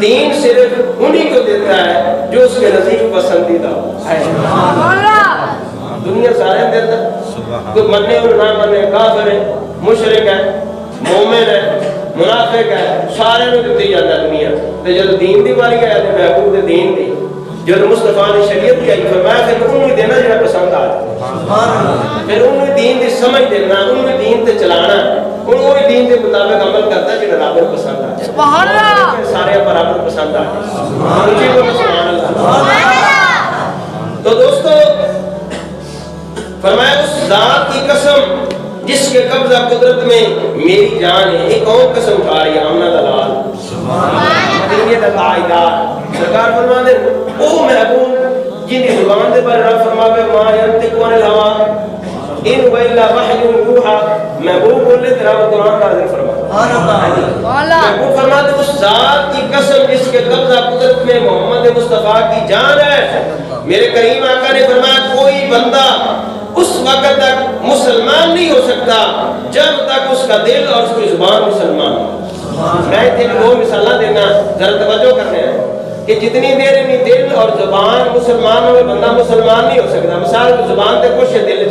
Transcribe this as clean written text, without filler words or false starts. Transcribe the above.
دین صرف انہی کو دیتا ہے جو اس کے نزدیک پسندیدہ ہو۔ دنیا سارے دیتا کوئی مننے اور نہ مننے، کافر ہے، مشرک ہے، مومن ہے، منافق ہے، سارے میں دیتی جاتا ہے دنیا۔ تو جب دین دی باری آیا تو محبوب دے دین دی، جب مصطفیٰ نے شریعت کی آئی فرمایا پھر انہوں دینا جنہیں پسند آ جائے، پھر انہوں دین دی سمجھ دینا، انہوں دین تے چلانا، انہوں دین دے مطابق عمل کرتا ہے جنہیں رابر پسند آ جائے، سارے برابر پسند آ جائے۔ مجھے کو سبحان اللہ۔ تو دوستو فرمایا اس ذات کی قسم جس کے قبضہ قدرت میں میری جان ہے، ایک اور قسم کھا رہی ہے آمنہ دلال مدینہ دلائدار سرکار فرما دے او محبوب جن کی زبان دے پر رب فرما بے ما ینطق عن الہوا ان و الا وحی یوحا، محبوب بولے تیرا قرآن نازل فرما محبوب فرما دے اس ذات کی قسم جس کے قبضہ قدرت میں محمد مصطفیٰ کی جان ہے، میرے کریم آقا نے فرمایا کوئی بندہ اس وقت تک مسلمان نہیں ہو سکتا جب تک اس کا دل اور اس کی زبان مسلمان ہو۔ میں تین دو مثالہ دینا ذرا توجہ کرنے ہیں کہ جتنی دیر انہی دل اور زبان مسلمان ہوئے بندہ مسلمان نہیں ہو سکتا۔ مثال زبان تے کچھ دل